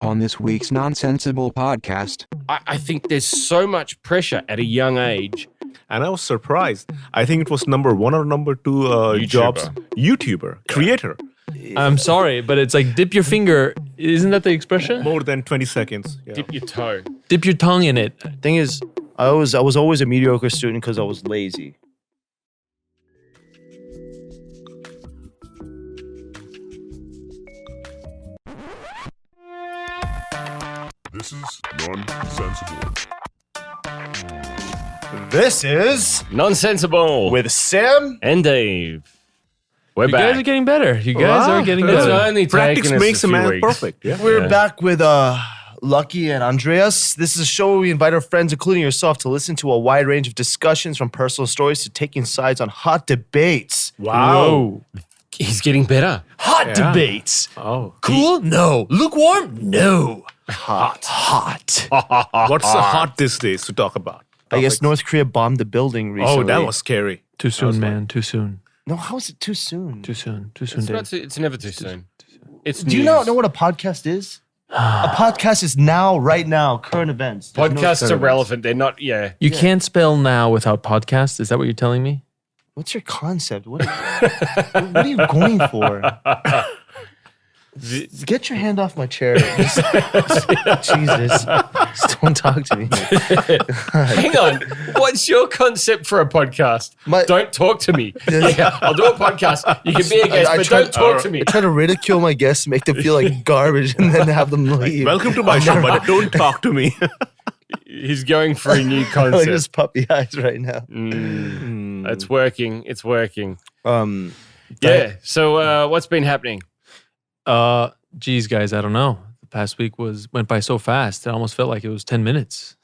On this week's Nonsensible podcast, I think there's so much pressure at a young age. And I was surprised. I think it was number 1 or number 2 jobs. YouTuber, creator. I'm sorry, but it's like dip your finger. Isn't that the expression? More than 20 seconds. Yeah. Dip your toe. Dip your tongue in it. Thing is, I was always a mediocre student because I was lazy. This is Nonsensible. This is Nonsensible with Sam. and Dave. We're You back. guys are getting better. You guys are getting It's better. only Practice taken us makes a a few man weeks. perfect. Yeah. We're back with Lucky and Andreas. This is a show where we invite our friends, including yourself, to listen to a wide range of discussions from personal stories to taking sides on hot debates. Whoa. He's getting better. Hot debates. Oh. Cool? No. Lukewarm? No. Hot. What's so hot these days to talk about? I guess North Korea bombed the building recently. Oh, that was scary. Too soon, man. Too soon. No, how is it too soon? Too soon. Too soon, It's, Dave. not too, it's never too soon. It's Do you not know what a podcast is? A podcast is now, right now, current events. There's no Podcasts current are events. relevant. They're not, You can't spell now without podcast. Is that what you're telling me? What's your concept? What are you going for? Get your hand off my chair. Jesus. Just don't talk to me. Hang on. What's your concept for a podcast? Don't talk to me. Yeah, I'll do a podcast. You can be a guest, but don't talk to me. I try to ridicule my guests, make them feel like garbage, and then have them leave. Welcome to my show, but don't talk to me. He's going for a new Like concept. just puppy eyes right now. It's working. It's working. Um, Yeah. So what's been happening? Geez, guys, I don't know. The past week went by so fast. It almost felt like it was 10 minutes.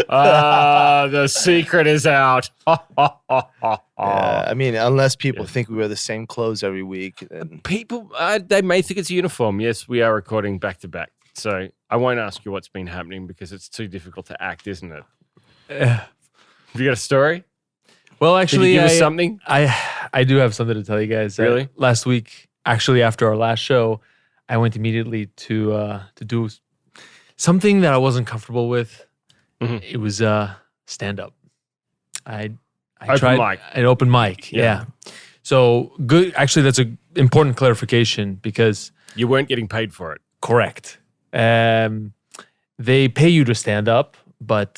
The secret is out. I mean, unless people think we wear the same clothes every week, then People, they may think it's a uniform. Yes, we are recording back to back. So I won't ask you what's been happening because it's too difficult to act, isn't it? Have you got a story? Well, Can actually, you give us something? I do have something to tell you guys. Really? Last week, actually, after our last show, I went immediately to do something that I wasn't comfortable with. Mhm. It was stand up. I Open tried mic. an open mic. Yeah. So good. Actually, that's an important clarification because You weren't getting paid for it. correct. They pay you to stand up, but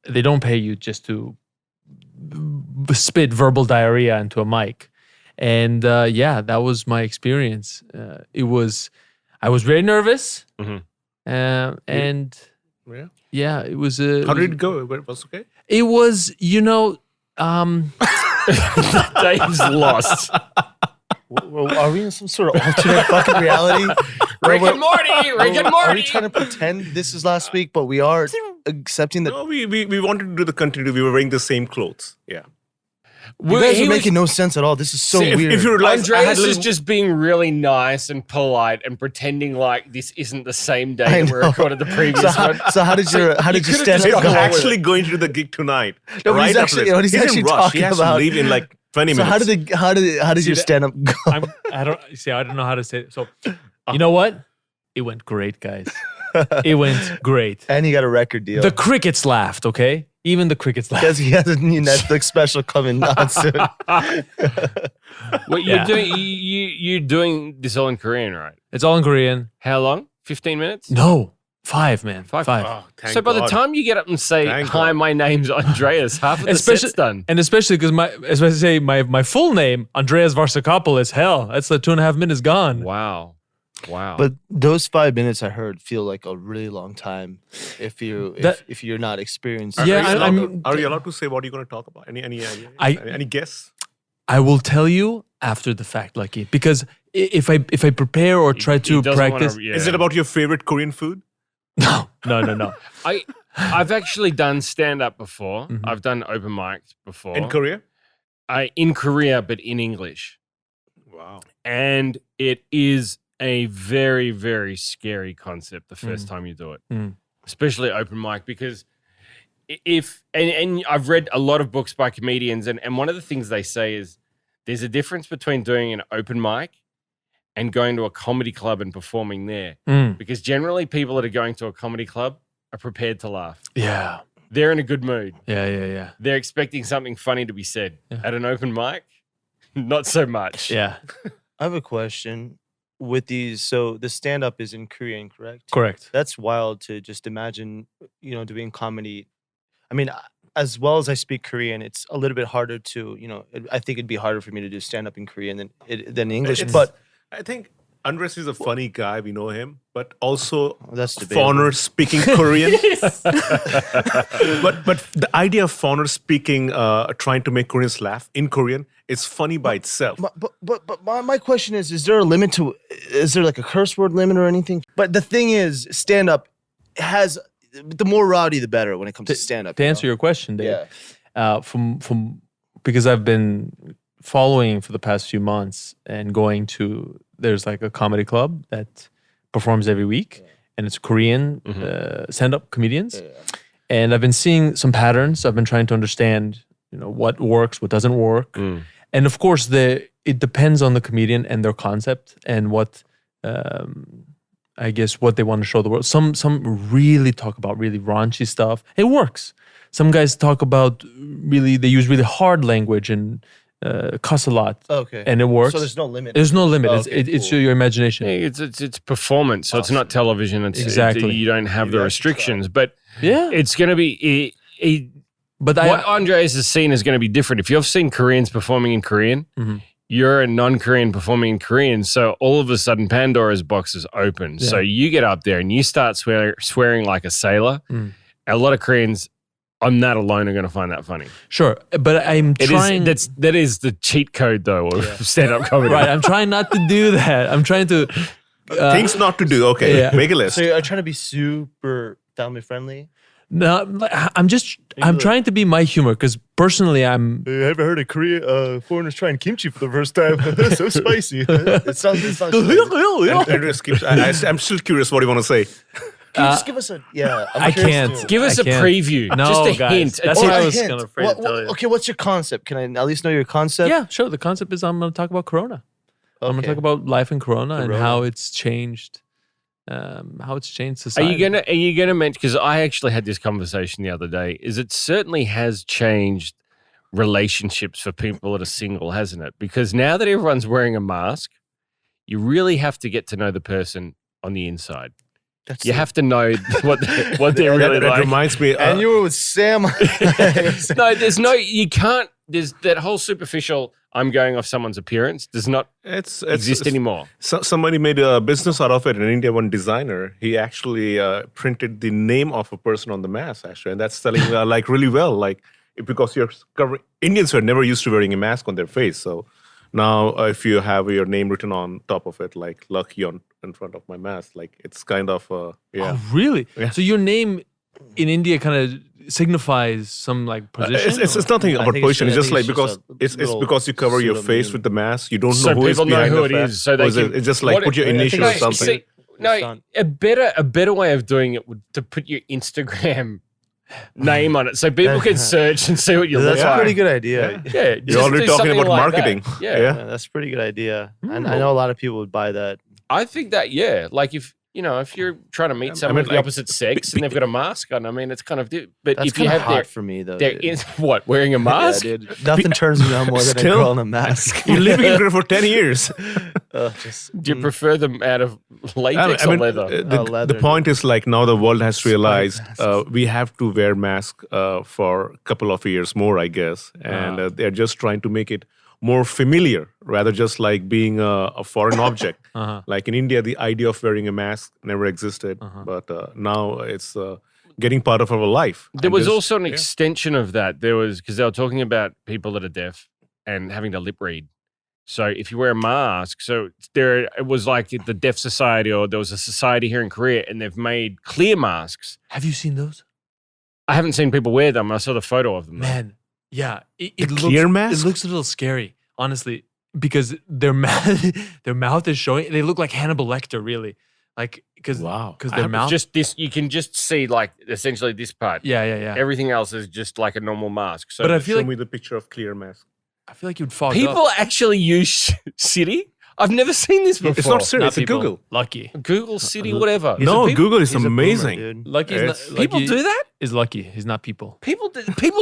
they don't pay you just to spit verbal diarrhea into a mic. And that was my experience. I was very nervous. Mhm. And Yeah. it was. How did it go? It was okay? It was, Dave's lost. are we in some sort of alternate fucking reality? Rick and Morty. Rick and Are we Morty. trying to pretend this is last week, but we are accepting that No, we wanted to do the continuity. We were wearing the same clothes. Yeah. you guys He are was- making no sense at all? This is so See, weird. If you realize, I had Andreas a is little- just being really nice and polite and pretending like this isn't the same day I that we know. recorded the previous one. so how did your could've stand just up gone go? along with actually going to do the gig tonight. No, but he's after actually- this. what he's He didn't actually rush. talking He has about- to leave in like 20 So minutes. how did your stand up go? I don't know how to say it. So, you know what? It went great, guys. It went great. And he got a record deal. The crickets laughed, okay? Even the crickets laughed. Because he has a new Netflix special coming on soon. What you're doing? You're doing this all in Korean, right? It's all in Korean. How long? 15 minutes? No, 5, man. Five. Five. Oh, thank So by the God. time you get up and say, Thank "Hi, God. my name's Andreas," half of the set's done. And especially because as I say, my full name, Andreas Varsakopoulos, hell, that's the 2.5 minutes gone. Wow. But those 5 minutes I heard feel like a really long time if you're not experienced. Are, Yeah, are, you allowed I'm- to, are you allowed to say what you're going to talk about? Any guess? I will tell you after the fact, Lucky, because if I prepare or try to He doesn't wanna- practice, yeah. Is it about your favorite Korean food? no. I've actually done stand up before. Mhm. I've done open mics before. In Korea? In Korea, but in English. Wow. And it is a very, very scary concept the first time you do it, especially open mic, because and I've read a lot of books by comedians, and one of the things they say is there's a difference between doing an open mic and going to a comedy club and performing there. Mm. Because generally people that are going to a comedy club are prepared to laugh. Yeah. They're in a good mood. Yeah. They're expecting something funny to be said. At an open mic, not so much. Yeah. I have a question with these. So the stand-up is in Korean, correct? Correct. That's wild to just imagine, doing comedy. I mean, as well as I speak Korean, it's a little bit harder to, I think it'd be harder for me to do stand-up in Korean than English. But I think Andres is a funny guy. We know him, but also that's debatable. foreigner speaking Korean. but the idea of foreigner speaking, trying to make Koreans laugh in Korean, is funny by itself. But my question is there a limit to? Is there like a curse word limit or anything? But the thing is, stand-up has the more rowdy, the better when it comes to stand-up. To answer your question, Dave, yeah. From because I've been following for the past few months and going to, there's like a comedy club that performs every week, and it's Korean stand-up comedians, and I've been seeing some patterns. I've been trying to understand, what works, what doesn't work, and of course it depends on the comedian and their concept and what. I guess what they want to show the world. Some really talk about really raunchy stuff. It works. Some guys talk about they use really hard language and cuss a lot. Okay. And it works. So there's no limit. There's no limit. Oh, It's okay, it's cool. your imagination. Yeah, it's performance, so it's not television. It's Exactly. you don't have the restrictions, but Yeah. it's going to be. But What Andreas has seen is going to be different. If you've seen Koreans performing in Korean, you're a non-Korean performing in Korean, so all of a sudden Pandora's box is open. So you get up there and you start swearing like a sailor. A lot of Koreans on that alone are going to find that funny. Sure, but I'm trying. That is the cheat code though of stand-up comedy. Right, I'm trying not to do that. I'm trying to. Things not to do. Okay, yeah. make a list. So you're trying to be super family friendly. No, I'm trying to be my humor because personally I'm. You ever heard of Korea? Foreigners trying kimchi for the first time. So spicy. It sounds. Andres keeps. I'm still curious what you want to say. Can you just give us a I'm I curious can't. too. Give us I a can't. preview, No, just a guys, hint. that's A what I tip. was hint. gonna afraid to tell you. Okay, what's your concept? Can I at least know your concept? Yeah, sure. The concept is I'm going to talk about Corona. I'm going to talk about life in Corona and how it's changed. How it's changed society. Are you gonna mention? Because I actually had this conversation the other day. Is it certainly has changed relationships for people that are single, hasn't it? Because now that everyone's wearing a mask, you really have to get to know the person on the inside. You have to know what they're really That like. reminds me. And you were with Sam. No, you can't. There's that whole superficial. I'm going off someone's appearance does not exist anymore. Somebody made a business out of it in India. One designer, he actually printed the name of a person on the mask, actually, and that's selling like really well. Like because you're covering. Indians were never used to wearing a mask on their face, so now if you have your name written on top of it, like Lucky in front of my mask, like it's kind of yeah. Oh, really? Yeah. So your name in India kind of signifies some like position? It's nothing about think it's position. It's just like just because a it's little because you cover your face pseudonym. with the mask. You don't know So who is people know behind who the it mask. is, so they Or is can- it- it's just like what put your I think initial or it's- something. A better way of doing it would to put your Instagram name on it, so people can search and see what you look That's a like. pretty good idea. Yeah, You're just already do talking something about like marketing. that. Yeah. Yeah, that's a pretty good idea. And I know a lot of people would buy that. I think that like if you're trying to meet someone mean, of the like, opposite sex and they've got a mask on, I mean, it's kind of but That's if you kind of have hot for me though. their dude. what wearing a Yeah, mask, dude. Nothing turns me on more than a Still? girl in a mask. You're living in Korea for 10 years. do you prefer them out of latex or leather? leather. The point is like now the world has realized we have to wear masks for a couple of years more, I guess. And they're just trying to make it more familiar rather just like being a foreign object. Like in India, the idea of wearing a mask never existed. But now it's getting part of our life. There And was just- also an extension of that. There was because they were talking about people that are deaf and having to lip read. So if you wear a mask, it was like the Deaf Society, or there was a society here in Korea, and they've made clear masks. Have you seen those? I haven't seen people wear them. I saw the photo of them. though. Man, yeah. It The looks, clear mask? It looks a little scary, honestly, because their mouth is showing. They look like Hannibal Lecter, really. Like because their mouth. Just this, you can just see like essentially this part. yeah. Everything else is just like a normal mask. So But I feel Show like me the picture of clear mask. I feel like you'd fog people up. actually use Siri. I've never seen this before. It's not serious. Not It's a people. Google. Lucky. Google City, whatever. No, Google is He's a boomer, amazing. dude. Lucky is It's- not, People Lucky do that? is lucky. He's not people. People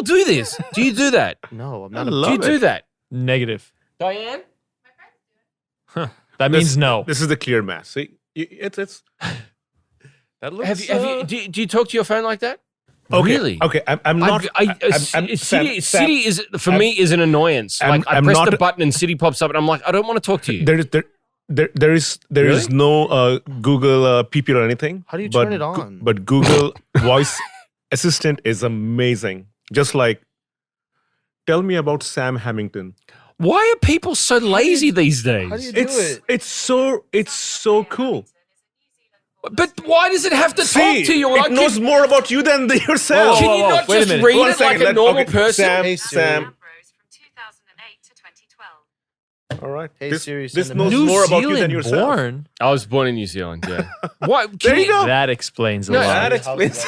do this. Do you do that? No, I'm I not. Do you love do it. that? Negative. Diane? That means no. This is the clear mass. See, it's That looks. Have you do you talk to your phone like that? okay. Really? Okay, I'm not. City is for me is an annoyance. I'm- Like I I'm press not- the button and City pops up and I'm like, I don't want to talk to you. There is no Google PP or anything. How do you but turn it on? But Google Voice Assistant is amazing. Just like, tell me about Sam Hammington. Why are people so lazy these days? How do you do it? It's so cool. But why does it have to See, talk to you? it knows more about you than yourself. Can you not wait a just minute. read One it second, like a normal okay, person? Sam, Hey, Siri. Sam. Rose from 2008 to 2012. All right. Hey, this Siri, this send a knows message. more about you than Zealand yourself. born. I was born in New Zealand, yeah. Why? There you go. That explains a No, lot. that explains.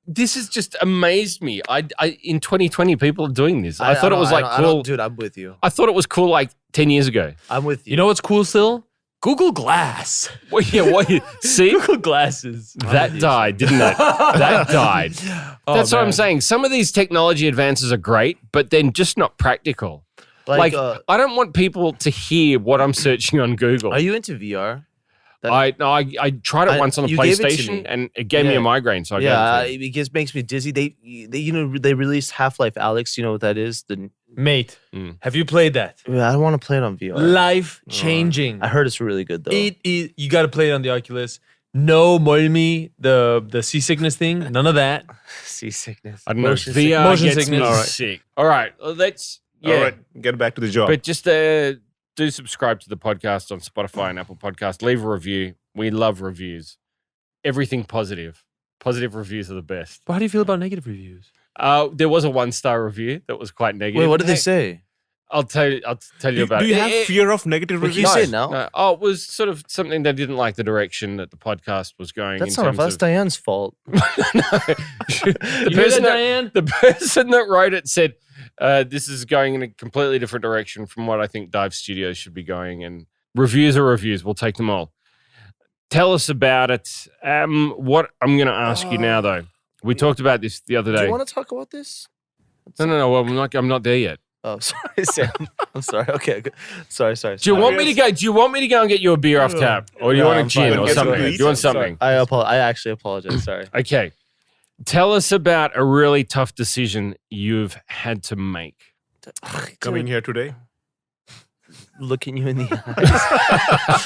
This has just amazed me. I in 2020 people are doing this. I thought it was like cool. Dude, I'm with you. I thought it was cool like 10 years ago. I'm with you. You know what's cool still? Google Glass. Well, yeah, what? See? Google Glasses. That died, didn't it? That died. That's what I'm man. saying. Some of these technology advances are great, but then just not practical. Like, I don't want people to hear what I'm searching on Google. are you into VR? I tried it once on the you gave it to PlayStation, me. and it gave me Yeah. a migraine. So I Yeah, gave it to it just makes me dizzy. They released Half-Life Alex. You know what that is? Mate, Mm. have you played that? I don't want to play it on VR. Life changing. I heard it's really good though. It is. You got to play it on the Oculus. No molmi, the seasickness thing. None of that. Seasickness. I don't know. Motion VR Motion gets me sickness. All right. sick. All right, let's. Yeah, All right, get back to the job. but just do subscribe to the podcast on Spotify and Apple Podcast. Leave a review. We love reviews. Everything positive. Positive reviews are the best. But how do you feel about negative reviews? There was a 1-star review that was quite negative. Wait, what did they Hey, say? I'll tell you about do it. you have fear of negative But you reviews? say it now. No. Oh, it was sort of something they didn't like the direction that the podcast was going. That's in not. terms That's of, Diane's fault. the, You hear person that, that, Diane? the person that wrote it said, this is going in a completely different direction from what I think Dive Studios should be going. And reviews are reviews. We'll take them all. Tell us about it. What I'm going to ask you now, though. We talked about this the other Do day. you want to talk about this? No. Well, I'm not there yet. Oh, sorry, Sam. I'm sorry. Okay, good. Sorry. Do you want me to go? Do you want me to go and get you a beer off tap, or do you No, want a I'm gin fine. or Get some something? to Do eat. you want something? I actually apologize. Sorry. Okay. Tell us about a really tough decision you've had to make. Coming here today? Looking you in the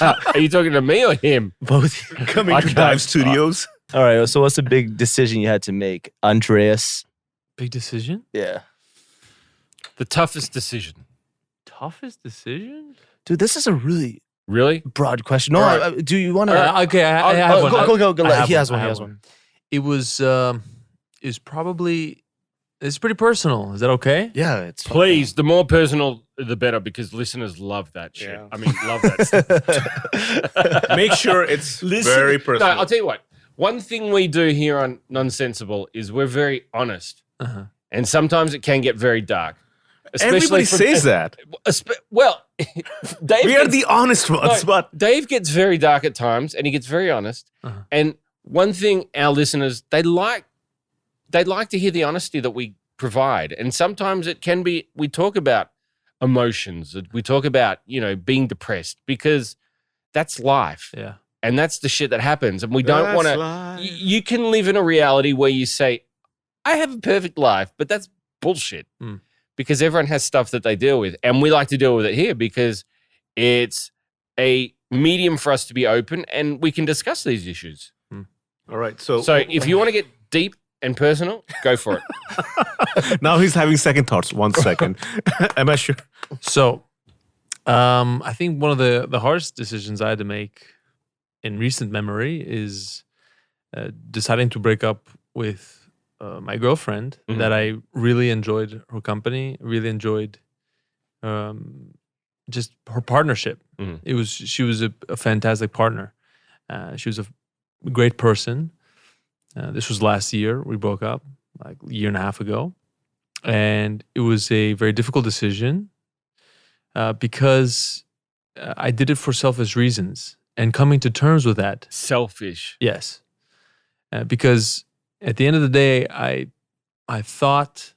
eyes. Are you talking to me or him? Both. Coming I to can't- Dive Studios? All right. So, what's the big decision you had to make, Andreas? Big decision? Yeah, The toughest decision. Toughest decision? dude, this is a really Really? broad question. No, All right. do you want to? Okay, I have one. Go. I have He has one, one. I He have has one. It was probably, it's pretty personal. Is that okay? Yeah, it's Please, the more personal, the better, because listeners love that shit. Yeah. I mean, love that stuff. Make sure it's Listen- very No, personal. I'll tell you what. One thing we do here on Nonsensible is we're very honest. Uh-huh. And sometimes it can get very dark. Everybody from- says that. Well, Dave We are gets- the honest ones, No, but Dave gets very dark at times, and he gets very honest. Uh-huh. And one thing our listeners they like to hear the honesty that we provide. And sometimes it can be we talk about emotions, we talk about being depressed because that's life, Yeah. and that's the shit that happens. And we don't want to. life. You can live in a reality where you say, "I have a perfect life," but that's bullshit. Mm. Because everyone has stuff that they deal with. And we like to deal with it here because it's a medium for us to be open and we can discuss these issues. All right. So, So if you want to get deep and personal, go for it. now he's having second thoughts. 1 second. Am I sure? So, I think one of the hardest decisions I had to make in recent memory is deciding to break up with my girlfriend. Mhm. That I really enjoyed her company, really enjoyed just her partnership. Mhm. She was a fantastic partner. She was a great person. This was last year. We broke up like a year and a half ago, and it was a very difficult decision because I did it for selfish reasons, and coming to terms with that. Selfish. Yes, because at the end of the day, I thought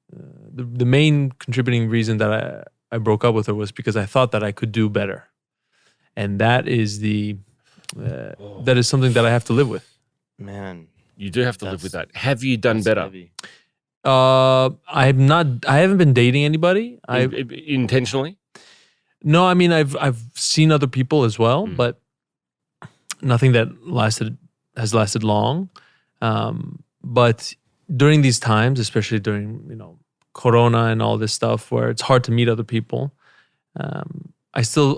the main contributing reason that I broke up with her was because I thought that I could do better, and that is that is something that I have to live with. Man, You do have to live with that. Have you done that's better? heavy. I haven't been dating anybody. Intentionally? No, I mean I've seen other people as well, but nothing that has lasted long. But during these times, especially during Corona and all this stuff, where it's hard to meet other people, I still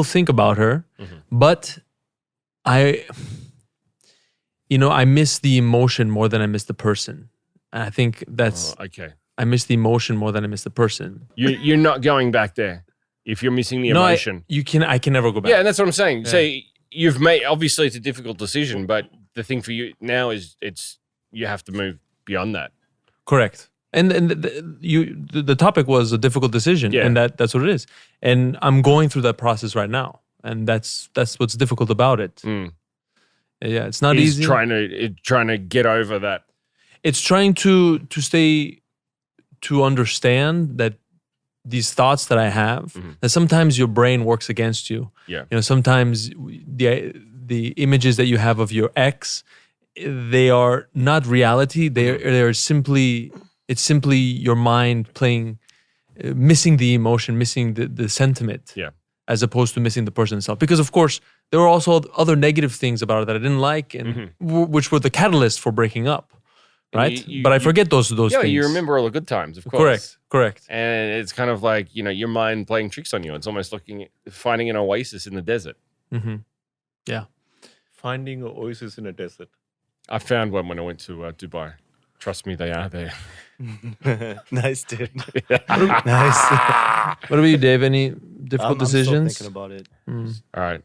think about her, but I miss the emotion more than I miss the person. And I think that's okay. I miss the emotion more than I miss the person. You're not going back there if you're missing the emotion. I can never go back. Yeah, and that's what I'm saying. So you've made, obviously it's a difficult decision, but the thing for you now is you have to move beyond that. Correct. And the topic was a difficult decision, and that's what it is. And I'm going through that process right now, and that's what's difficult about it. Yeah, it's not easy. Trying to get over that. It's trying to understand that these thoughts that I have, that sometimes your brain works against you. Yeah. Sometimes the images that you have of your ex, they are not reality. They're simply your mind playing, missing the emotion, missing the sentiment. Yeah. As opposed to missing the person itself. Because of course, there were also other negative things about it that I didn't like, and which were the catalyst for breaking up. Right? But I forget those things. Yeah, you remember all the good times, of course. Correct. And it's kind of like, your mind playing tricks on you. It's almost finding an oasis in the desert. Yeah. Finding an oasis in a desert. I found one when I went to Dubai. Trust me, they are there. Nice, dude. Nice. What about you, Dave? Any difficult decisions? I'm still thinking about it. All right.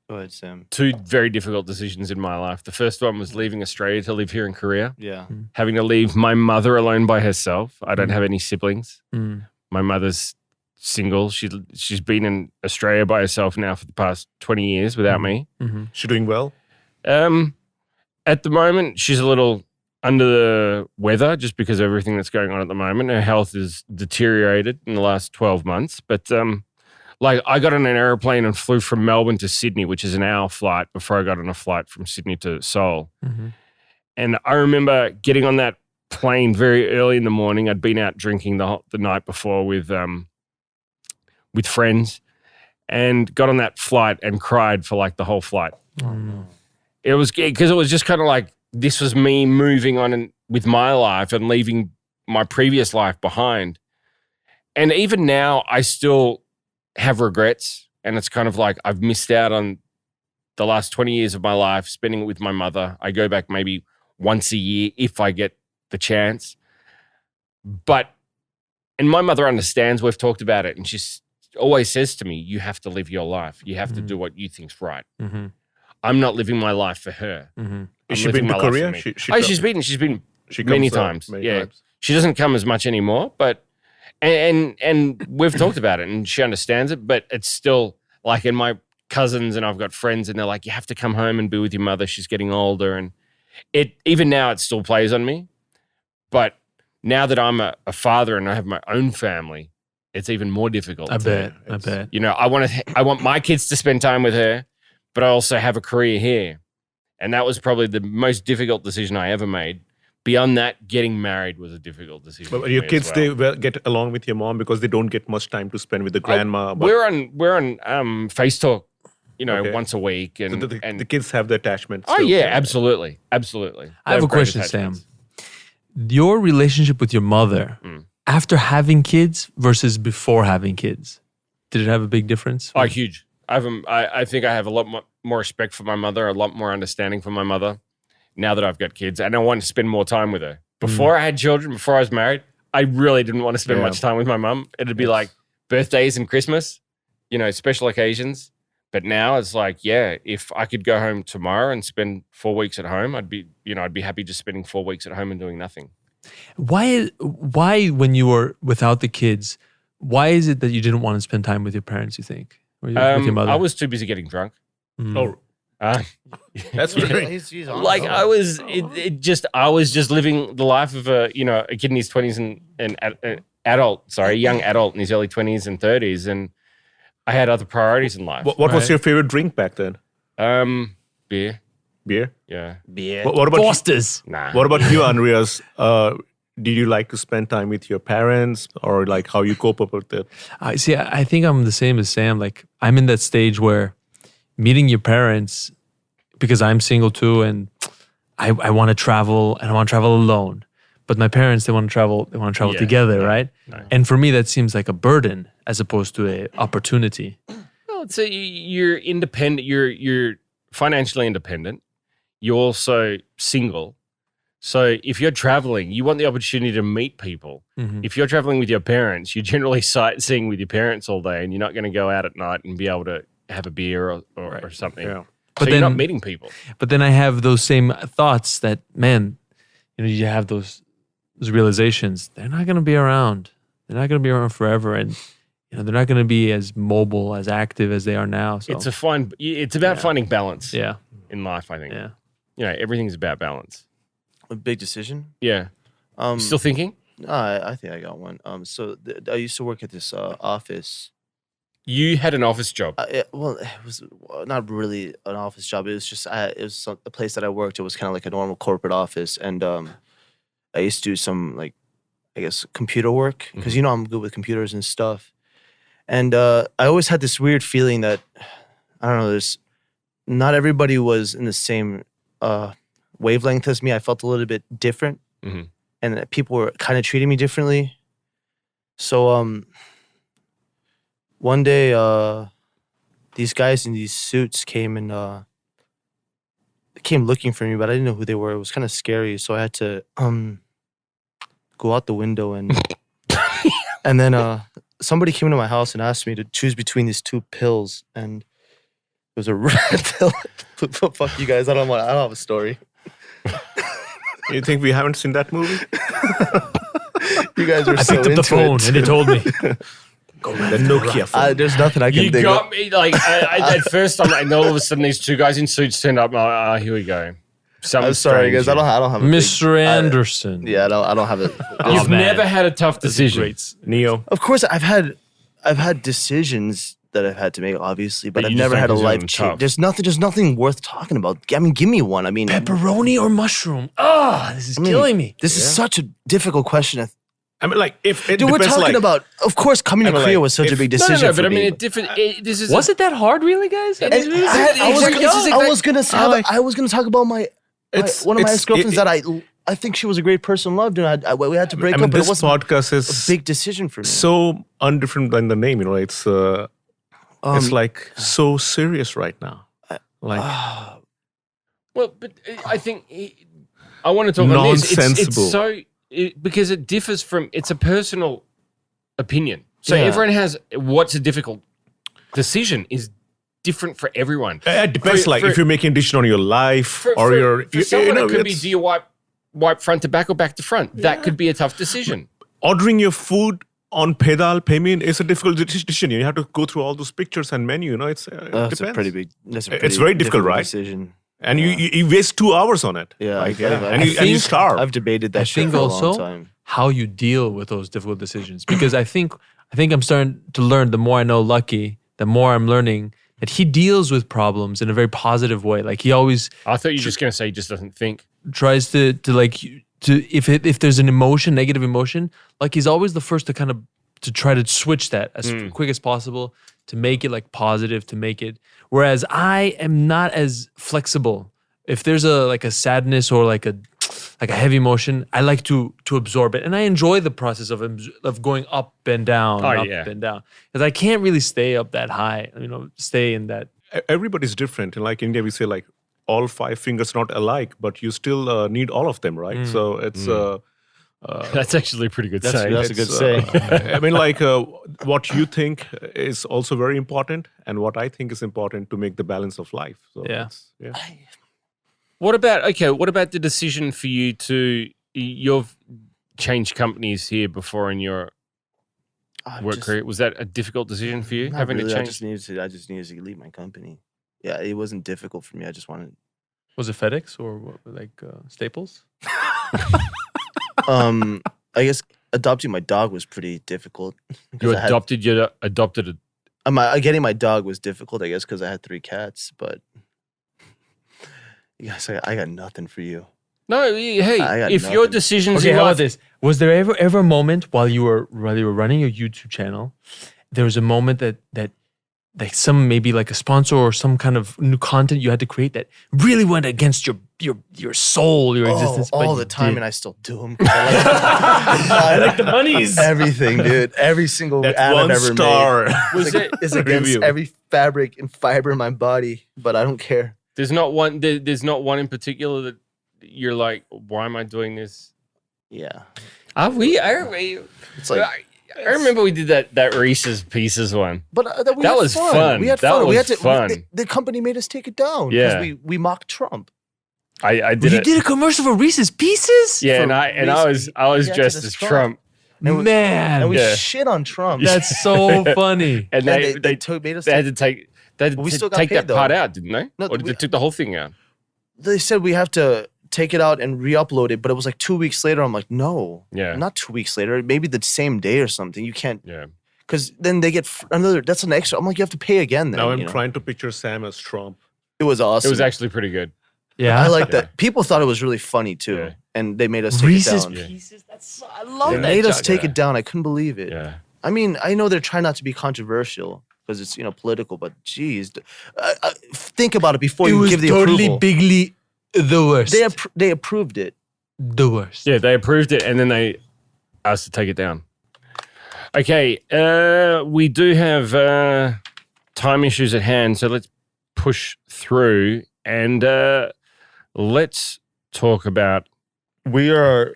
Go ahead, Sam. 2 very difficult decisions in my life. The first one was leaving Australia to live here in Korea. Yeah. Having to leave my mother alone by herself. I don't have any siblings. My mother's single. She's been in Australia by herself now for the past 20 years without me. She doing well? At the moment, she's a little under the weather just because of everything that's going on at the moment. Her health is deteriorated in the last 12 months. But I got on an airplane and flew from Melbourne to Sydney, which is an hour flight before I got on a flight from Sydney to Seoul. And I remember getting on that plane very early in the morning. I'd been out drinking the night before with friends, and got on that flight and cried for like the whole flight. Oh no! It was because it was just kind of like, this was me moving on with my life and leaving my previous life behind. And even now, I still have regrets. And it's kind of like I've missed out on the last 20 years of my life spending it with my mother. I go back maybe once a year if I get the chance. And my mother understands, we've talked about it, and she always says to me, you have to live your life. You have to do what you think's right. I'm not living my life for her. Has she been to Korea? She's been many times. Times. She doesn't come as much anymore, but and we've talked about it, and she understands it. But it's still like, in my cousins and I've got friends, and they're like, you have to come home and be with your mother. She's getting older, and even now it still plays on me. But now that I'm a father and I have my own family, it's even more difficult. I bet. I want my kids to spend time with her, but I also have a career here. And that was probably the most difficult decision I ever made. Beyond that, getting married was a difficult decision. But your kids, they get along with your mom because they don't get much time to spend with the grandma. We're on Face Talk, once a week. And, so the kids have the attachment. Oh, yeah, absolutely. I have a question, Sam. Your relationship with your mother after having kids versus before having kids, did it have a big difference? Oh, huge. I think I have a lot more respect for my mother, a lot more understanding for my mother now that I've got kids, and I want to spend more time with her. Before I had children, before I was married, I really didn't want to spend much time with my mum. It'd be like birthdays and Christmas, special occasions. But now it's like, if I could go home tomorrow and spend 4 weeks at home, I'd be happy just spending 4 weeks at home and doing nothing. Why when you were without the kids, Why is it that you didn't want to spend time with your parents, you think? Or with your mother? I was too busy getting drunk. Oh, Uh, that's Yeah, very. he's on like it. I was, I was just living the life of a kid in his 20s and young adult in his early 20s and 30s, and I had other priorities in life. What was Right. your favorite drink back then? Beer, Beer. yeah, Beer. What about Foster's. nah. What about you, Andreas? Did you like to spend time with your parents, or like how you cope up with it? I think I'm the same as Sam. Like I'm in that stage where meeting your parents, because I'm single too, and I want to travel and I want to travel alone. But my parents, they want to travel Yeah, together, yeah, right? no. And for me, that seems like a burden as opposed to a opportunity. Well, so you're independent. You're financially independent. You're also single. So if you're traveling, you want the opportunity to meet people. Mhm. If you're traveling with your parents, you're generally sightseeing with your parents all day, and you're not going to go out at night and be able to have a beer or something. Yeah. So But you're not then- meeting people. But then I have those same thoughts that, man, you have those realizations. They're not going to be around. They're not going to be around forever, and they're not going to be as mobile, as active as they are now. So It's about finding balance yeah, in life. I think. yeah. Everything's about balance. A big decision. Yeah. Still thinking? No, I think I got one. So I used to work at this office. You had an office job. It was not really an office job. It was just the place that I worked. It was kind of like a normal corporate office, and I used to do some computer work because I'm good with computers and stuff. And I always had this weird feeling that I don't know. Not everybody was in the same wavelength as me. I felt a little bit different, Mhm. and that people were kind of treating me differently. So one day these guys in these suits came and came looking for me, but I didn't know who they were. It was kind of scary, so I had to go out the window and and then somebody came into my house and asked me to choose between these two pills, and it was a red pill. Fuck you guys, I don't have a story. You think we haven't seen that movie? You guys are I so picked up the into phone it. and they told me. The Nokia phone. There's nothing I can You think got of. me. Like at first, I'm like, and all of a sudden, these two guys in suits turned up. I'm like, here we go. I'm sorry, guys. I don't have a Mr. big- Anderson. yeah, I don't have it. You've man. never had a tough decision. Great. Neo. Of course, I've had decisions that I've had to make, obviously, but But I've you just never don't had a consider them life tough. change. There's nothing worth talking about. I mean, give me one. I mean, Pepperoni or mushroom? Ah, this is I mean, killing me. This is such a difficult question. I mean, like, if it Dude, we're depends, talking like, about. Of course, coming to I mean, Korea like, was such a if- big No, decision. but for I mean, me. it different. This is Was it that hard, really, guys? And I was gonna talk about one of my ex girlfriends that I think she was a great person, loved, and we had to break I mean, up. But it this wasn't podcast a is big decision for me. so undifferent than the name. It's like so serious right now. Like well, but I think I want to talk on this. Nonsensible. It's so because it differs from. It's a personal opinion. So Yeah. everyone has what's a difficult decision is different for everyone. it depends. For- Like for- if you're making a decision on your life or for, your, for someone it could be it's- do you wipe front to back or back to front? That could be a tough decision. ordering your food on pedal payment is a difficult decision. You have to go through all those pictures and menu. It's That's depends. a pretty big. It's very difficult, right? Decision. And you waste 2 hours on it. Yeah, Like, I've- and you think starve. I've debated that I shit think for a also long time. how you deal with those difficult decisions. Because I think I'm starting to learn, the more I know Lucky, the more I'm learning that he deals with problems in a very positive way. Like he always I thought you were just going to say he just doesn't think. tries to if there's an emotion, negative emotion, like he's always the first to kind of to try to switch that as quick as possible to make it like positive, to make it. Whereas I am not as flexible. If there's a sadness or like a heavy emotion, I like to absorb it, and I enjoy the process of going up and down, Oh, up yeah. and down, because I can't really stay up that high. Stay in that. Everybody's different. In like India, we say like all 5 fingers not alike, but you still need all of them, right? So it's That's actually a pretty good That's saying. a good it's, saying. I mean, like what you think is also very important, and what I think is important to make the balance of life. So Yeah. yeah. What about the decision for you to you've changed companies here before in your work career? Was that a difficult decision for you, Not having really. to I change? just needed to leave my company. Yeah, it wasn't difficult for me. I just wanted. Was it FedEx or like Staples? I guess adopting my dog was pretty difficult. You adopted a Getting my dog was difficult, I guess, because I had 3 cats. But yes, I got nothing for you. No, hey, I got if your nothing. decisions Okay, in how life, about this? Was there ever a moment while you were running your YouTube channel, there was a moment that like some maybe like a sponsor or some kind of new content you had to create that really went against your soul, your existence? All but the you time, did? and I still do them. I like the monies. everything, dude. Every single That ad one I've ever star. made was it? is against Review. every fabric and fiber in my body, but I don't care. There's not one. There's not one in particular that you're like, why am I doing this? Yeah, I it's like. remember we did that Reese's Pieces one. But That had was fun. We had That fun. We had was to. fun. The company made us take it down Yeah. because we mocked Trump. I did You it. did a commercial for Reese's Pieces? Yeah, for and I was Reese's- yeah, to dressed as describe. Trump, Man, And we Yeah. shit on Trump. that's so funny. and And they made us. they had to take But we still got take paid, that part though. out, didn't they? No, Or we- they took the whole thing out. They said we have to take it out and re-upload it, but it was like 2 weeks later. I'm like, no, Yeah. not 2 weeks later. Maybe the same day or something. You can't, Yeah. because then they get another. That's an extra. I'm like, you have to pay again. Then Now I'm you know? trying to picture Sam as Trump. It was awesome. It was actually pretty good. Yeah. I like that. People thought it was really funny too, Yeah. and they made us take Reese's it down. Pieces. I love They that. made us joke. take it down. I couldn't believe it. Yeah. I mean, I know they're trying not to be controversial because it's political, but geez, think about it before It you was give the totally approval. bigly the worst. They approved it. The worst. Yeah, they approved it and then they asked to take it down. Okay, we do have time issues at hand, so let's push through and let's talk about. We're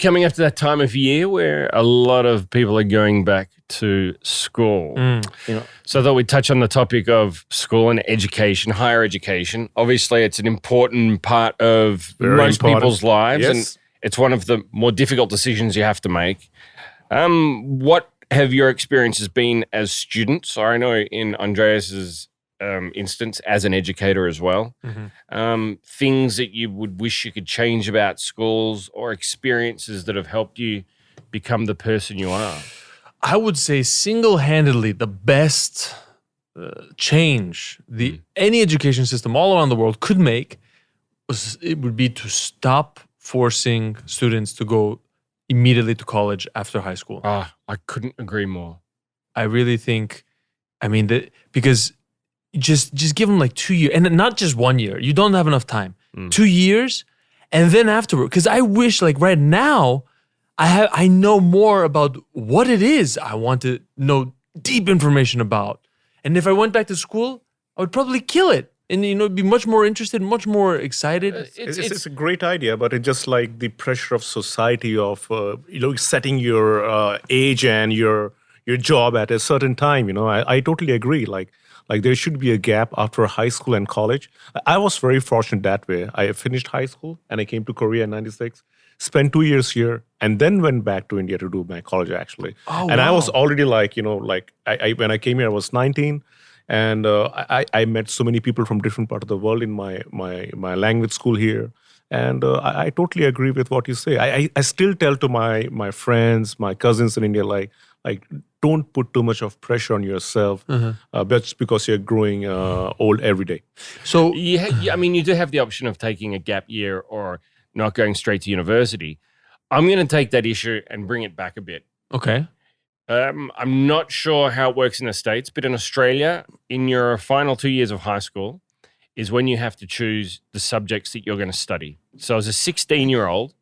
coming up to that time of year where a lot of people are going back to school. So I thought we'd touch on the topic of school and education, higher education. Obviously, it's an important part of Very most important. people's lives, and Yes. it's one of the more difficult decisions you have to make. What have your experiences been as students? I know in Andreas's instance, as an educator as well, things that you would wish you could change about schools or experiences that have helped you become the person you are. I would say single-handedly the best change any education system all around the world could make would be to stop forcing students to go immediately to college after high school. I couldn't agree more. I really think, because just give them like 2 years, and not just 1 year. You don't have enough time. 2 years, and then afterward. Because I wish, like right now, I know more about what it is I want to know deep information about. And if I went back to school, I would probably kill it. And be much more interested, much more excited. It's a great idea, but it's just like the pressure of society of setting your age and your job at a certain time. I totally agree. Like there should be a gap after high school and college. I was very fortunate that way. I finished high school and I came to Korea in '96. Spent 2 years here and then went back to India to do my college actually. Oh, and I wow. was already when I came here, I was 19. And I met so many people from different parts of the world in my language school here. And I totally agree with what you say. I still tell to my friends, my cousins in India, like don't put too much of pressure on yourself just because you're growing old every day. So You do have the option of taking a gap year or not going straight to university. I'm going to take that issue and bring it back a bit. okay. I'm not sure how it works in the States, but in Australia, in your final 2 years of high school is when you have to choose the subjects that you're going to study. So as a 16-year-old,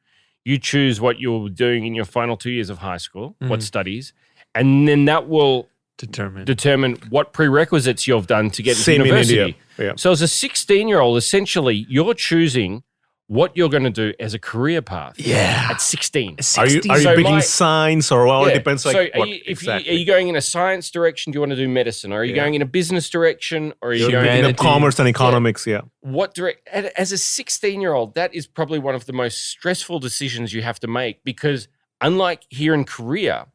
you choose what you're doing in your final 2 years of high school, what studies, and then that will determine what prerequisites you've done to get into Same in university. India. Yeah. So as a 16-year-old, essentially, you're choosing what you're going to do as a career path at 16. Are you So picking my- science or well, it depends so like are what you, exactly. are you going in a science direction? Do you want to do medicine? Or are you going in a business direction? Or are you You're going picking in up commerce and economics, yeah. what direct? As a 16-year-old, that is probably one of the most stressful decisions you have to make because unlike here in Korea,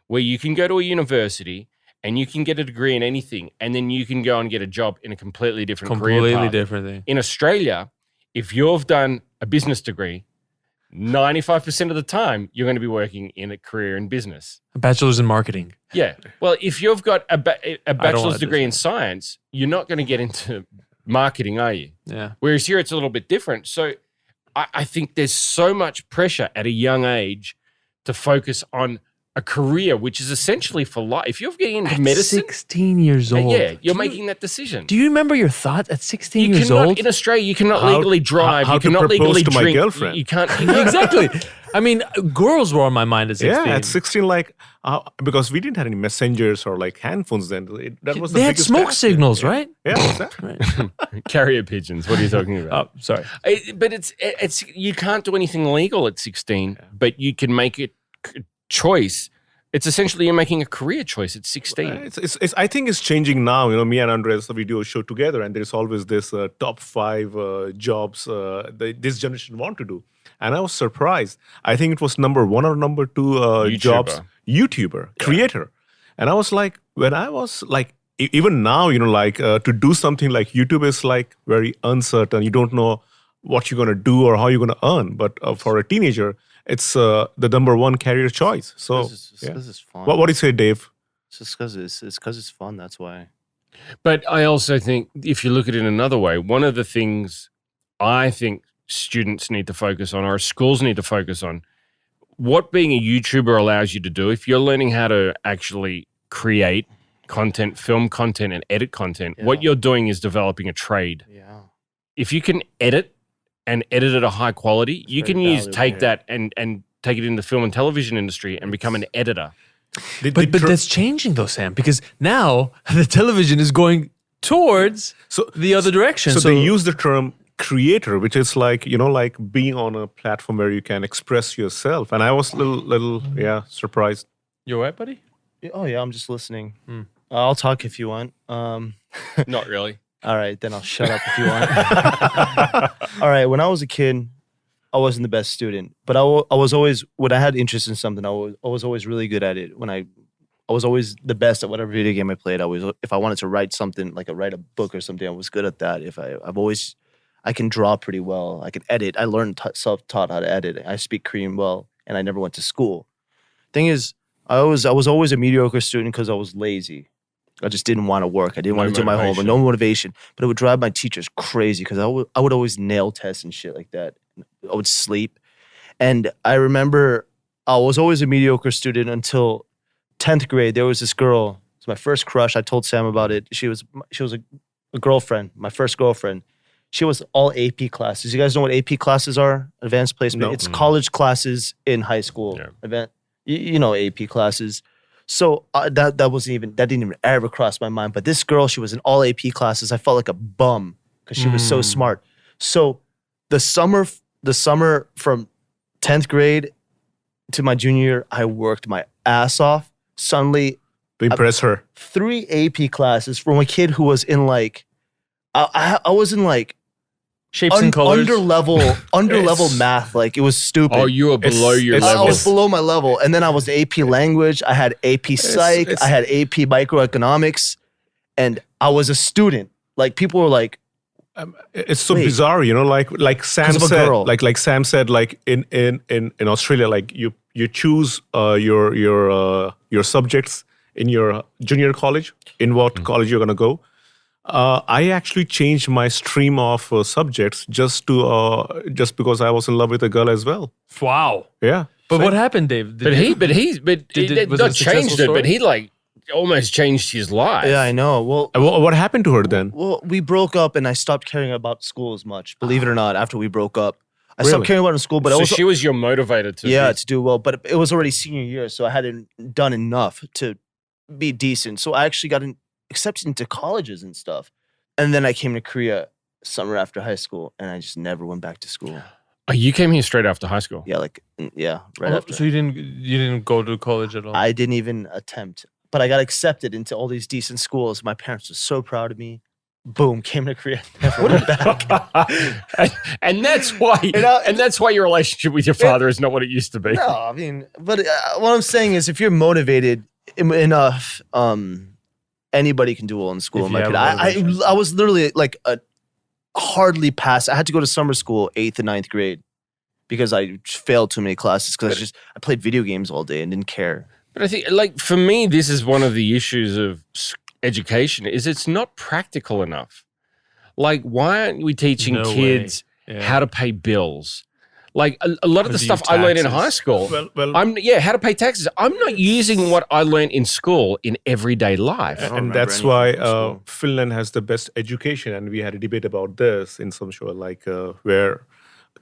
where you can go to a university and you can get a degree in anything, and then you can go and get a job in a completely different career Completely path. different thing. In Australia, if you've done a business degree, 95% of the time, you're going to be working in a career in business. A bachelor's in marketing. Yeah. Well, if you've got a bachelor's wanna do degree in that. science, you're not going to get into marketing, are you? Yeah. Whereas here, it's a little bit different. So I think there's so much pressure at a young age to focus on a career, which is essentially for life. If you're getting into At medicine, 16 years old. yeah, you're making that decision. Do you remember your thought at 16 You years cannot, old? in Australia, you cannot How- legally drive. how you to cannot propose legally to my drink. girlfriend. You can't. Exactly. I mean, girls were on my mind at 16. Yeah, at 16, like, because we didn't have any messengers or like handphones then. That was the They had biggest smoke task. signals, Yeah. right? Yeah, exactly. Carrier pigeons. What are you talking about? Oh, sorry. But it's you can't do anything legal at 16, but you can make a choice. It's essentially you're making a career choice at 16. It's I think it's changing now. You know, me and Andreas, we do a show together, and there's always this top 5 jobs this generation want to do. And I was surprised. I think it was number 1 or number 2 jobs. YouTuber, creator. And I was like, when I was like, even now, you know, like to do something like YouTube is like very uncertain. You don't know what you're going to do or how you're going to earn. But for a teenager, it's the number 1 career choice. So, This is fun. what do you say, Dave? It's just because it's fun. That's why. But I also think if you look at it another way, one of the things I think students need to focus on or schools need to focus on, what being a YouTuber allows you to do, if you're learning how to actually create content, film content, and edit content, what you're doing is developing a trade. Yeah. If you can edit and edit at a high quality, you can take that and take it in the film and television industry and become an editor. But that's changing though, Sam, because now the television is going towards the other direction. So they use the term creator, which is like, you know, like being on a platform where you can express yourself. And I was a little surprised. You're right, buddy? Oh yeah, I'm just listening. I'll talk if you want. Not really. All right, then I'll shut up if you want. All right, when I was a kid, I wasn't the best student, but I was always, when I had interest in something, I was always really good at it. When I was always the best at whatever video game I played. If I wanted to write something, like write a book or something, I was good at that. I can draw pretty well. I can edit. I learned self-taught how to edit. I speak Korean well, and I never went to school. Thing is, I was always a mediocre student because I was lazy. I just didn't want to work. I didn't want to do my homework. No motivation. But it would drive my teachers crazy because I would always nail tests and shit like that. I would sleep. And I remember I was always a mediocre student until 10th grade. There was this girl. It was my first crush. I told Sam about it. She was a girlfriend, my first girlfriend. She was all AP classes. You guys know what AP classes are? Advanced placement. No. It's college classes in high school. Yeah. You know AP classes. So that didn't even ever cross my mind. But this girl, she was in all AP classes. I felt like a bum because she was so smart. So the summer from 10th grade to my junior year, I worked my ass off. Suddenly, To impress her. 3 AP classes from a kid who was in like, I was in like Shapes and colors. under level math. Like it was stupid. Oh, you were below your it's- level. I was below my level. And then I was AP language. I had AP psych. I had AP microeconomics. And I was a student. Like people were like, It's so Wait. bizarre, you know, like Sam 'Cause of a said, girl. like Sam said, like in Australia, like you choose your subjects in your junior college, in what college you're gonna go. I actually changed my stream of subjects just because I was in love with a girl as well. Wow. Yeah. But what happened, Dave? But he was it not a successful changed it, story? but he like almost changed his life. yeah, I know. Well, What happened to her then? Well, we broke up and I stopped caring about school as much. Believe it or not, after we broke up, I stopped Really? caring about it in school. But So I was she was your motivator to to do well. But it was already senior year, so I hadn't done enough to be decent. So I actually got accepted into colleges and stuff. And then I came to Korea summer after high school, and I just never went back to school. Oh, you came here straight after high school. Yeah, right after. So you didn't go to college at all? I didn't even attempt, but I got accepted into all these decent schools. My parents were so proud of me. boom, came to Korea, never went back. and that's why. And that's why your relationship with your father is not what it used to be. No, I mean, but what I'm saying is, if you're motivated enough, anybody can do well in school. If In my you have opinion. I was literally like hardly passed. I had to go to summer school 8th and 9th grade because I failed too many classes because I played video games all day and didn't care. But I think, like, for me, this is one of the issues of education is it's not practical enough. Like, why aren't we teaching kids how to pay bills? Like, a lot of the stuff I learned in high school, how to pay taxes. I'm not using what I learned in school in everyday life. And that's why Finland has the best education. And we had a debate about this in some show, like where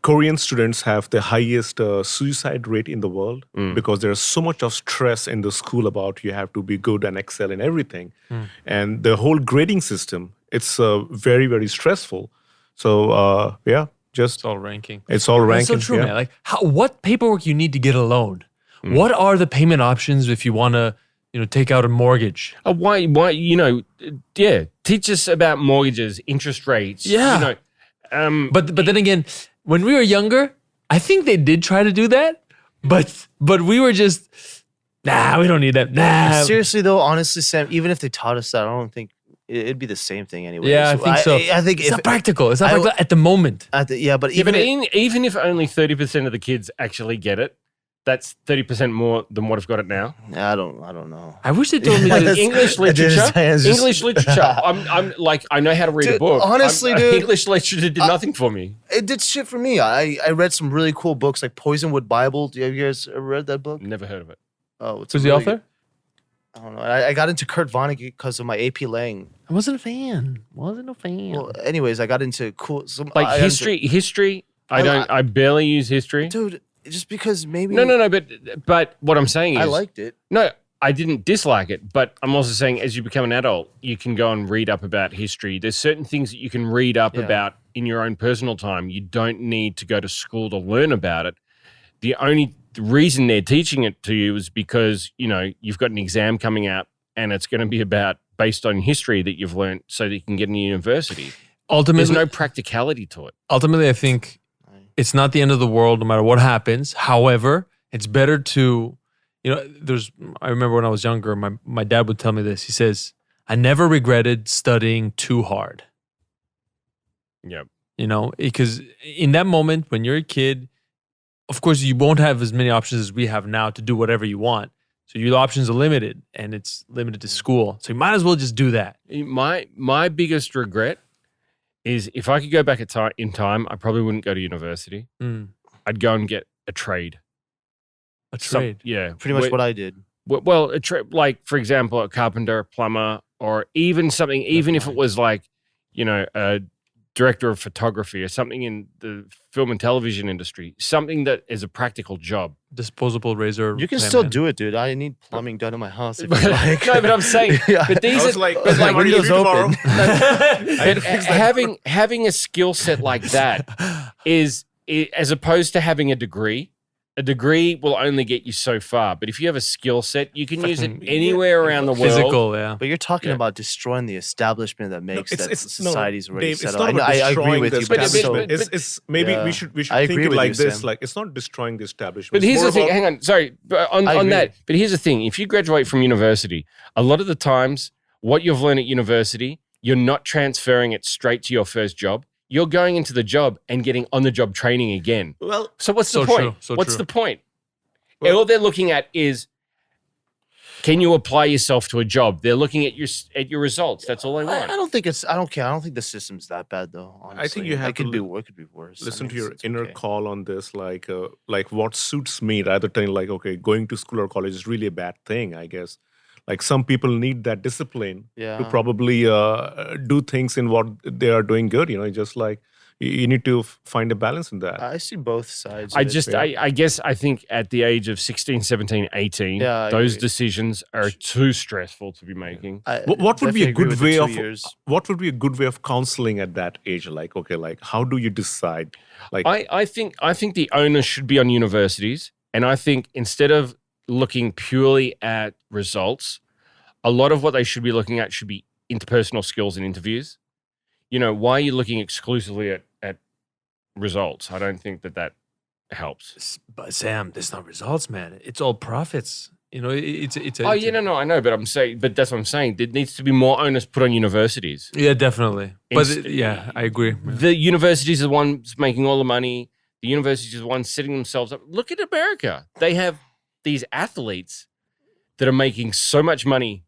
Korean students have the highest suicide rate in the world because there's so much of stress in the school about you have to be good and excel in everything. And the whole grading system, it's very, very stressful. So, It's all ranking. It's all ranking. That's so true, man. Like, what paperwork you need to get a loan? What are the payment options if you want to, take out a mortgage? Why, teach us about mortgages, interest rates. Yeah. But then again, when we were younger, I think they did try to do that, but we were just, we don't need that. Seriously though, honestly, Sam, even if they taught us that, I don't think it'd be the same thing anyway. Yeah, I think so. I think it's not practical. It's not practical at the moment. But even if only 30% of the kids actually get it, that's 30% more than what have got it now. I don't know. I wish they told me that English literature. English literature. I'm like, I know how to read a book. Honestly, dude, English literature did nothing for me. It did shit for me. I read some really cool books like Poisonwood Bible. Do you guys ever read that book? Never heard of it. Oh, who's the author? I don't know. I got into Kurt Vonnegut because of my AP Lang. I wasn't a fan. Well, anyways, I got into history. I barely use history, dude. Just because maybe no. But what I'm saying is, I liked it. No, I didn't dislike it. But I'm also saying, as you become an adult, you can go and read up about history. There's certain things that you can read up about in your own personal time. You don't need to go to school to learn about it. The only reason they're teaching it to you is because you've got an exam coming out, and it's going to be based on history that you've learned, so that you can get into university. Ultimately, there's no practicality to it. Ultimately, I think it's not the end of the world no matter what happens. However, it's better to, I remember when I was younger, my dad would tell me this. He says, I never regretted studying too hard. Yep. Because in that moment when you're a kid, of course, you won't have as many options as we have now to do whatever you want. So your options are limited, and it's limited to school. So you might as well just do that. My biggest regret is if I could go back in time, I probably wouldn't go to university. I'd go and get a trade. A trade? Pretty much what I did. Well, like, for example, a carpenter, a plumber, or even something, if it was like, a director of photography or something in the film and television industry, something that is a practical job. Disposable razor. You can still do it, do I need plumbing done in my house. If you like. No, but I'm saying, but these are like windows open. having a skill set like that is as opposed to having a degree. A degree will only get you so far, but if you have a skill set, you can use it anywhere around the world. Physical, yeah. But you're talking about destroying the establishment that makes society's already set up. I agree with you, but maybe we should think it like this. Sam. Like, it's not destroying the establishment. But here's the thing. Hang on, sorry. On that, but here's the thing. If you graduate from university, a lot of the times, what you've learned at university, you're not transferring it straight to your first job. You're going into the job and getting on-the-job training again. Well, so what's the point? What's the point? Well, all they're looking at is, can you apply yourself to a job? They're looking at your results. That's all they want. I don't think it's. I don't care. I don't think the system's that bad, though. Honestly. I think you have it could be worse. Listen to your inner call on this, like what suits me, rather than like, okay, going to school or college is really a bad thing, I guess. Like, some people need that discipline to probably do things in what they are doing good. Just like you need to find a balance in that. I see both sides. I think at the age of 16, 17, 18, those decisions are too stressful to be making. What would be a good way of counseling at that age? Like, okay, like, how do you decide? Like, I think the onus should be on universities, and I think instead of looking purely at results, a lot of what they should be looking at should be interpersonal skills and interviews. why are you looking exclusively at results? I don't think that helps. But Sam, there's not results, man. It's all profits. It's I know, but that's what I'm saying. There needs to be more onus put on universities. Yeah, definitely. But I agree. The universities are the ones making all the money. The universities are the ones setting themselves up. Look at America. They have these athletes that are making so much money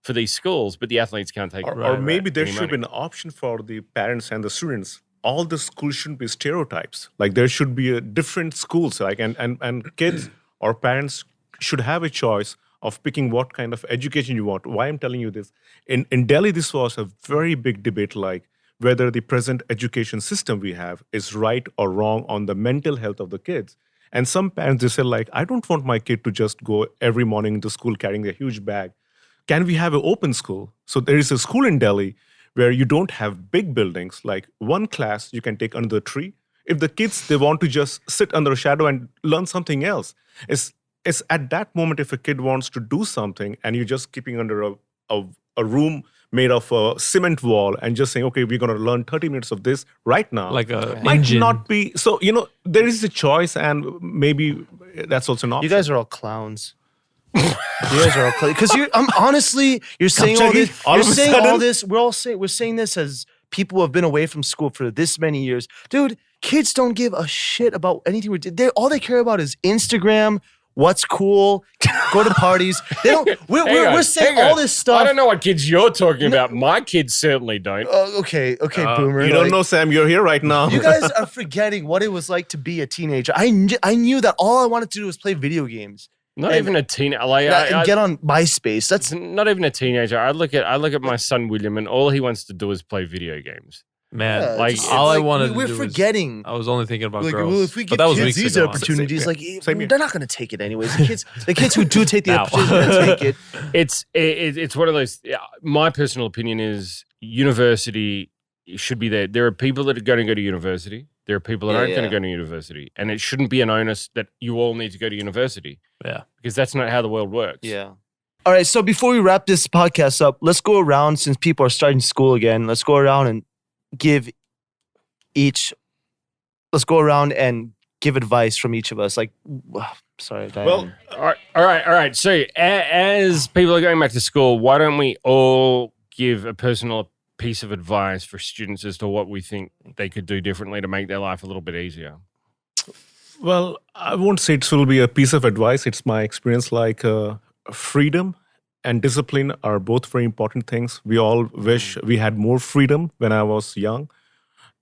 for these schools, but the athletes can't take it. Or maybe there should be an option for the parents and the students. All the schools shouldn't be stereotypes. Like there should be a different schools, like and kids or parents should have a choice of picking what kind of education you want. Why I'm telling you this? In Delhi, this was a very big debate, like whether the present education system we have is right or wrong on the mental health of the kids. And some parents, they say like, I don't want my kid to just go every morning to school carrying a huge bag. Can we have an open school? So there is a school in Delhi where you don't have big buildings, like one class you can take under the tree. If the kids, they want to just sit under a shadow and learn something else. It's at that moment if a kid wants to do something and you're just keeping under a room made of a cement wall and just saying, okay, we're going to learn 30 minutes of this right now. Like a might engine. not be. So, there is a choice and maybe that's also an option. You guys are all clowns. You guys are all clowns. Because honestly, you're saying all this. All You're of a saying sudden? all this. We're saying this as people who have been away from school for this many years. Dude, kids don't give a shit about anything we did. All they care about is Instagram, what's cool, go to parties. They don't. We're saying all this stuff. I don't know what kids you're talking about. My kids certainly don't. Okay, boomer. You don't know, Sam. You're here right now. You guys are forgetting what it was like to be a teenager. I knew that all I wanted to do was play video games. Not even a teenager. Like, And get on MySpace. That's not even a teenager. I look at my son William, and all he wants to do is play video games. Man, Yeah, like, it's all I wanted to we're do forgetting. I was only thinking about Like, girls. well, if we But give that was kids weeks these ago. opportunities, Same here. Same here. they're not going to take it anyways. The kids who do take the opportunity are going to take it. It's one of those. My personal opinion is university should be there. There are people that are going to go to university. There are people that aren't going to go to university, and it shouldn't be an onus that you all need to go to university. Yeah. Because that's not how the world works. Yeah. All right. So before we wrap this podcast up, let's go around since people are starting school again. Let's go around and give advice from each of us. Like, sorry, Diane. Well, All right. So as people are going back to school, why don't we all give a personal piece of advice for students as to what we think they could do differently to make their life a little bit easier? Well, I won't say it will be a piece of advice. It's my experience. Like freedom and discipline are both very important things. We all wish we had more freedom when I was young.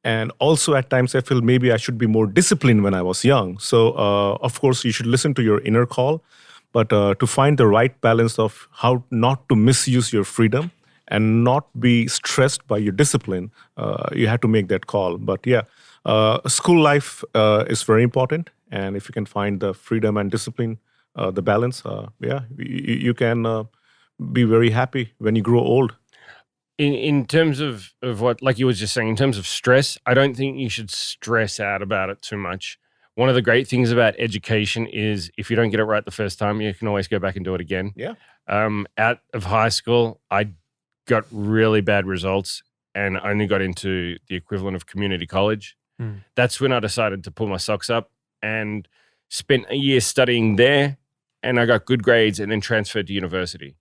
And also at times I feel maybe I should be more disciplined when I was young. So of course you should listen to your inner call, but to find the right balance of how not to misuse your freedom and not be stressed by your discipline, you have to make that call. But yeah, school life is very important. And if you can find the freedom and discipline, the balance, you can be very happy when you grow old. In terms of what, like you were just saying, in terms of stress, I don't think you should stress out about it too much. One of the great things about education is if you don't get it right the first time, you can always go back and do it again. Yeah. Out of high school, I got really bad results and only got into the equivalent of community college. That's when I decided to pull my socks up and spent a year studying there. And I got good grades and then transferred to university.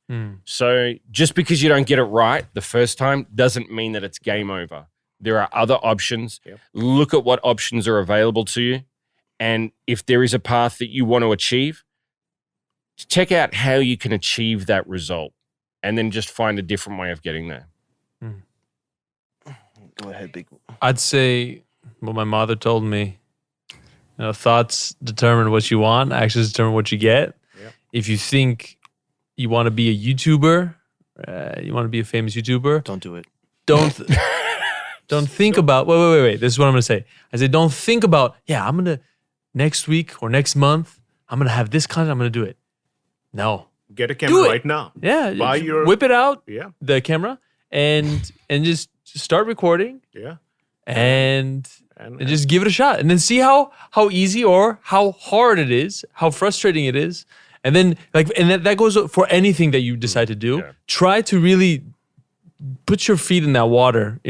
So just because you don't get it right the first time doesn't mean that it's game over. There are other options. Yep. Look at what options are available to you. And if there is a path that you want to achieve, check out how you can achieve that result and then just find a different way of getting there. Go ahead, big. I'd say what my mother told me. Thoughts determine what you want. Actions determine what you get. Yep. If you think you want to be a YouTuber, you want to be a famous YouTuber, Don't do it. don't think about. Wait. This is what I'm gonna say. I say don't think about. Yeah, I'm gonna next week or next month. I'm gonna have this content. I'm gonna do it. No. Get a Do camera it. right now. Yeah. Buy just your- whip it out. Yeah. The camera and just start recording Yeah. and And just give it a shot and then see how easy or how hard it is, how frustrating it is. And then that goes for anything that you decide to do. Yeah. Try to really put your feet in that water.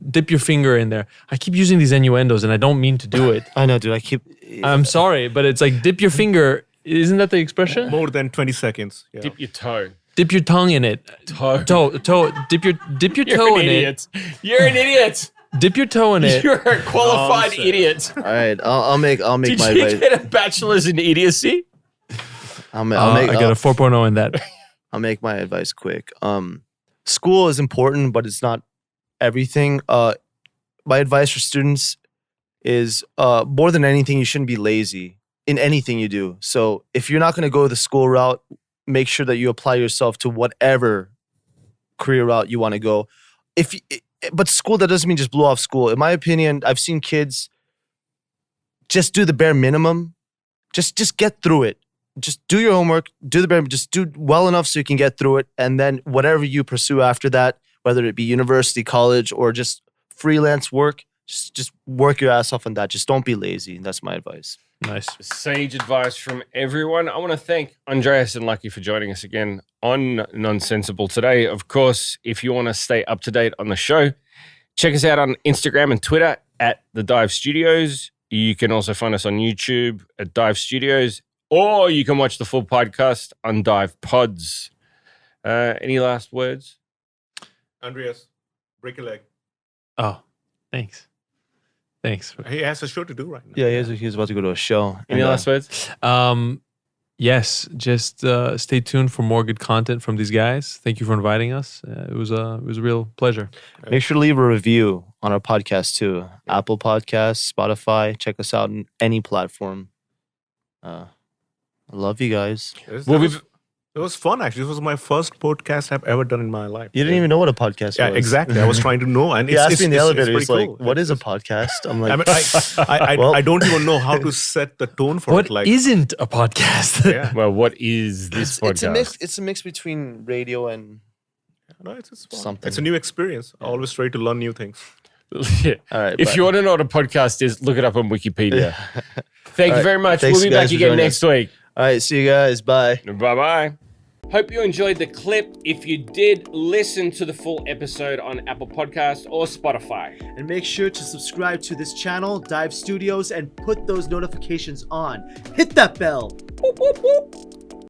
Dip your finger in there. I keep using these innuendos, and I don't mean to do it. I know, dude. I'm sorry, but it's like dip your finger. Isn't that the expression? More than 20 seconds. Yeah. Dip your toe. Dip your tongue in it. Toe. Toe. Dip your You're toe an in idiot. You're an idiot. it. Dip your toe in it. You're a qualified idiot. All right, I'll make Did my you advice. get a bachelor's in idiocy? I'll make I got a 4.0 in that. I'll make my advice quick. School is important, but it's not everything. My advice for students is more than anything, you shouldn't be lazy in anything you do. So if you're not going to go the school route, make sure that you apply yourself to whatever career route you want to go. But school, that doesn't mean just blow off school. In my opinion, I've seen kids just do the bare minimum. Just get through it. Just do your homework, do the bare, just do well enough so you can get through it. And then whatever you pursue after that, whether it be university, college, or just freelance work, just work your ass off on that. Just don't be lazy. That's my advice. Nice. Sage advice from everyone. I want to thank Andreas and Lucky for joining us again on Nonsensible today. Of course, if you want to stay up to date on the show, check us out on Instagram and Twitter at The Dive Studios. You can also find us on YouTube at Dive Studios, or you can watch the full podcast on Dive Pods. Any last words? Andreas, break a leg. Oh, thanks. He has a show to do right now. Yeah, he was about to go to a show. Any last words? Yes, just stay tuned for more good content from these guys. Thank you for inviting us. It was a real pleasure. Make sure to leave a review on our podcast too. Apple Podcasts, Spotify. Check us out on any platform. I love you guys. It was fun, actually. This was my first podcast I've ever done in my life. You didn't even know what a podcast was. Yeah, exactly. I was trying to know. And He asked me in the elevator. It's He's pretty like, cool. "What is a podcast?" I'm like, I mean, I don't even know how to set the tone for What it. Like, isn't a podcast? yeah. Well, what is this podcast? It's a mix between radio and No, it's fun. Something. It's a new experience. Always try to learn new things. Yeah. all right. If you want to know what a podcast is, look it up on Wikipedia. Thank you right. very much. Thanks, We'll be guys, back for again joining next week. all right, see you guys. Bye. Bye-bye. Hope you enjoyed the clip. If you did, listen to the full episode on Apple Podcasts or Spotify. And make sure to subscribe to this channel, Dive Studios, and put those notifications on. Hit that bell. Whoop, whoop, whoop.